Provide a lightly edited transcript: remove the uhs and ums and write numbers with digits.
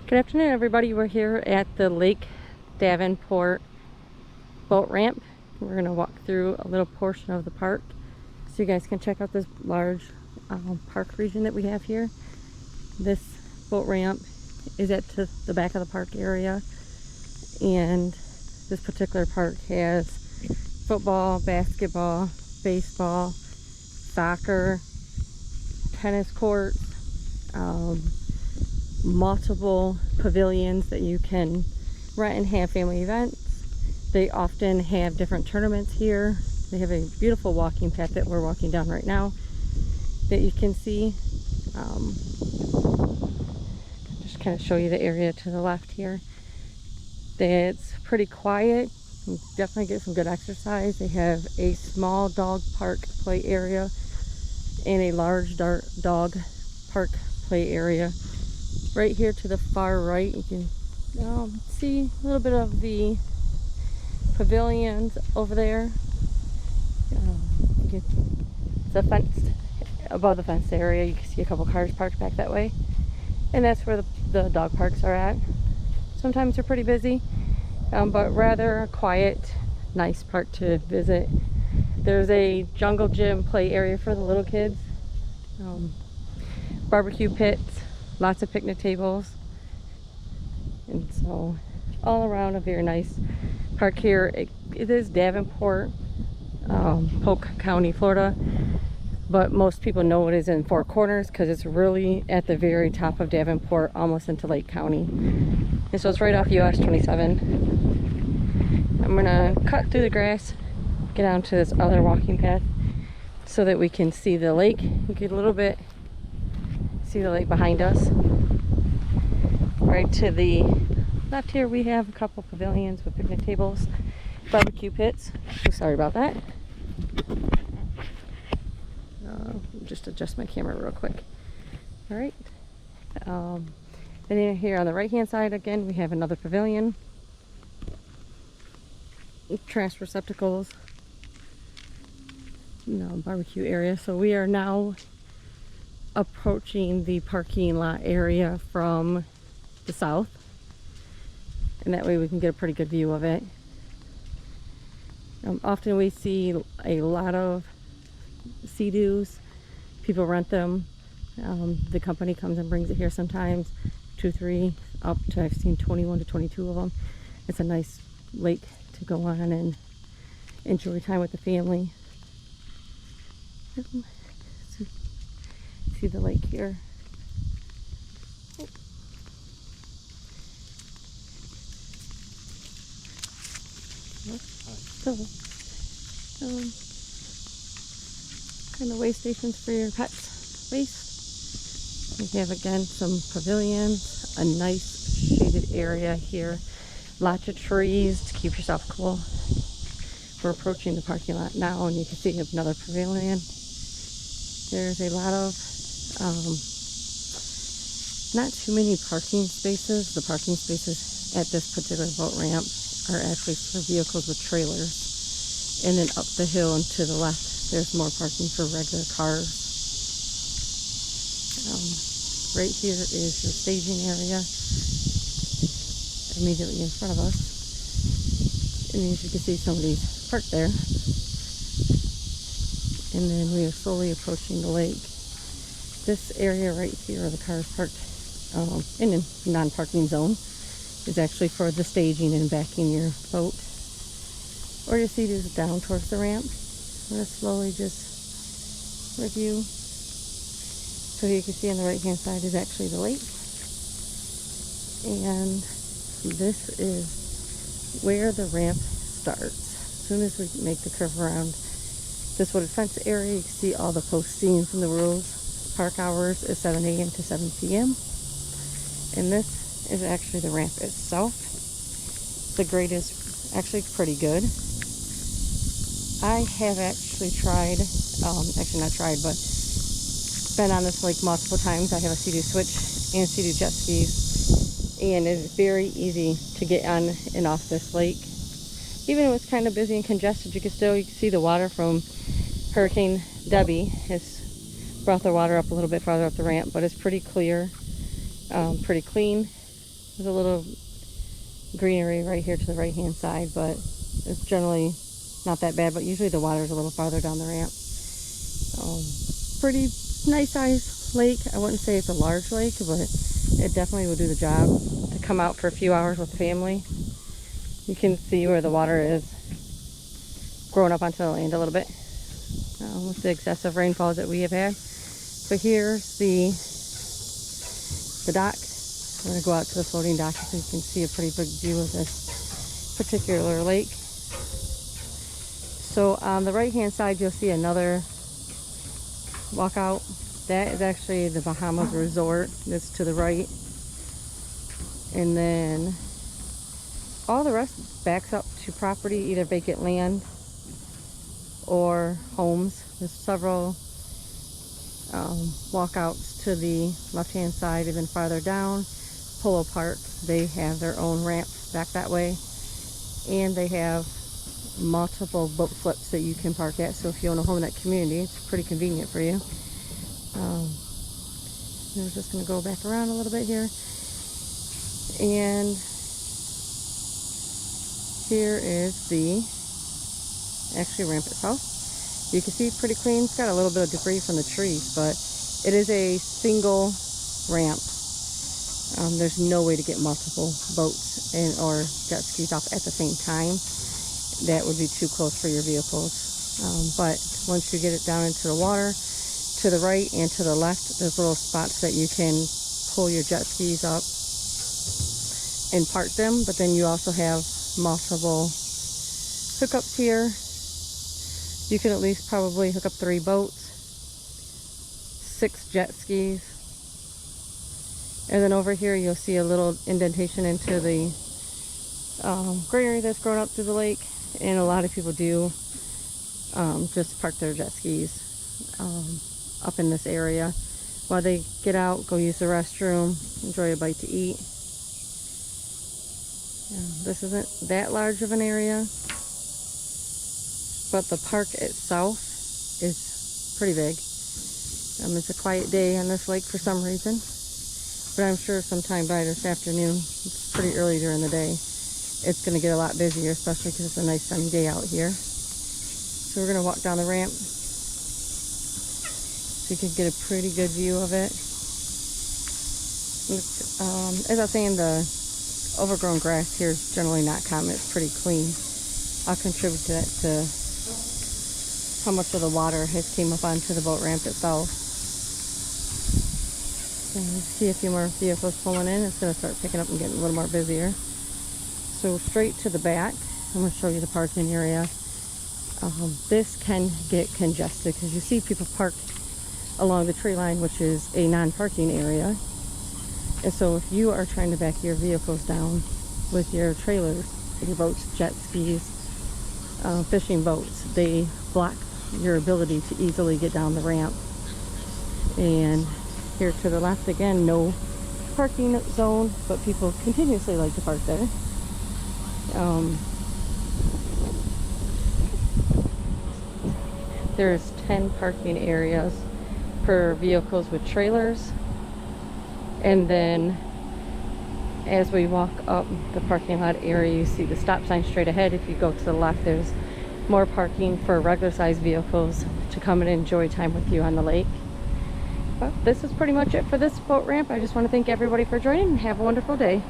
Good afternoon, everybody. We're here at the Lake Davenport boat ramp. We're going to walk through a little portion of the park so you guys can check out this large park region that we have here. This boat ramp is at the back of the park area, and this particular park has football, basketball, baseball, soccer, tennis courts, multiple pavilions that you can rent and have family events. They often have different tournaments here. They have a beautiful walking path that we're walking down right now that you can see. Just kind of show you the area to the left here. It's pretty quiet. You definitely get some good exercise. They have a small dog park play area and a large dog park play area. Right here to the far right, you can see a little bit of the pavilions over there. It's a fenced, above the fenced area. You can see a couple cars parked back that way, and that's where the dog parks are at. Sometimes they're pretty busy, but rather a quiet, nice park to visit. There's a jungle gym play area for the little kids, barbecue pits, lots of picnic tables, and so all around a very nice park here. It is Davenport, Polk County, Florida, but most people know it is in Four Corners because it's really at the very top of Davenport, almost into Lake County. And so it's right off US 27. I'm gonna cut through the grass, get down to this other walking path so that we can see the lake. You get a little bit see the lake behind us. Right to the left here we have a couple pavilions with picnic tables, barbecue pits. So sorry about that. Just adjust my camera real quick. All right. And then here on the right hand side again we have another pavilion, trash receptacles, barbecue area. So we are now approaching the parking lot area from the south, and that way we can get a pretty good view of it. Often we see a lot of Sea-Doos. People rent them. The company comes and brings it here sometimes, 2, 3, up to I've seen 21 to 22 of them. It's a nice lake to go on and enjoy time with the family. See the lake here. Kind of waste stations for your pets waste. We have again some pavilions, a nice shaded area here, lots of trees to keep yourself cool. We're approaching the parking lot now, and you can see another pavilion. There's a lot of not too many parking spaces. The parking spaces at this particular boat ramp are actually for vehicles with trailers. And then up the hill and to the left, there's more parking for regular cars. Right here is your staging area immediately in front of us. And as you can see, somebody's parked there. And then we are slowly approaching the lake. This area right here are the cars parked in a non-parking zone. Is actually for the staging and backing your boat. Or your seat is down towards the ramp. I'm going to slowly just review. So you can see on the right hand side is actually the lake. And this is where the ramp starts. As soon as we make the curve around this wooded fence area, you can see all the post scenes and the rules. Park hours is 7 a.m. to 7 p.m. And this is actually the ramp itself. The grade is actually pretty good. I have actually tried, actually not tried, but been on this lake multiple times. I have a Sea-Doo Switch and Sea-Doo jet skis, and it's very easy to get on and off this lake. Even though it's kind of busy and congested, you can see the water from Hurricane Debbie has brought the water up a little bit farther up the ramp, but it's pretty clear, pretty clean. There's a little greenery right here to the right hand side, but it's generally not that bad, but usually the water's a little farther down the ramp. Pretty nice size lake. I wouldn't say it's a large lake, but it definitely will do the job to come out for a few hours with the family. You can see where the water is growing up onto the land a little bit with the excessive rainfalls that we have had. But here's the dock. I'm going to go out to the floating dock so you can see a pretty big view of this particular lake. So on the right hand side you'll see another walkout. That is actually the Bahamas Resort. That's to the right. And then all the rest backs up to property, either vacant land or homes. There's several walkouts to the left hand side, and then farther down, Polo Park, they have their own ramp back that way, and they have multiple boat slips that you can park at. So if you own a home in that community, it's pretty convenient for you. We're just going to go back around a little bit here, and here is the actually ramp itself. You can see it's pretty clean. It's got a little bit of debris from the trees, but it is a single ramp. There's no way to get multiple boats or jet skis off at the same time. That would be too close for your vehicles. But once you get it down into the water, to the right and to the left, there's little spots that you can pull your jet skis up and park them. But then you also have multiple hookups here. You can at least probably hook up 3 boats, 6 jet skis. And then over here you'll see a little indentation into the greenery that's grown up through the lake. And a lot of people do just park their jet skis up in this area while they get out, go use the restroom, enjoy a bite to eat. This isn't that large of an area, but the park itself is pretty big. It's a quiet day on this lake for some reason, but I'm sure sometime by this afternoon, it's pretty early during the day, it's going to get a lot busier, especially because it's a nice sunny day out here. So we're going to walk down the ramp so you can get a pretty good view of it. As I was saying, the overgrown grass here is generally not common. It's pretty clean. I'll contribute to that, to how much of the water has came up onto the boat ramp itself. And you see a few more vehicles pulling in. It's going to start picking up and getting a little more busier. So straight to the back, I'm going to show you the parking area. This can get congested because you see people parked along the tree line, which is a non-parking area. And so if you are trying to back your vehicles down with your trailers, your boats, jet skis, fishing boats, they block your ability to easily get down the ramp. And here to the left, again, no parking zone, but people continuously like to park there. There's 10 parking areas for vehicles with trailers. And then as we walk up the parking lot area, you see the stop sign straight ahead. If you go to the left, there's more parking for regular sized vehicles to come and enjoy time with you on the lake. But this is pretty much it for this boat ramp. I just want to thank everybody for joining and have a wonderful day.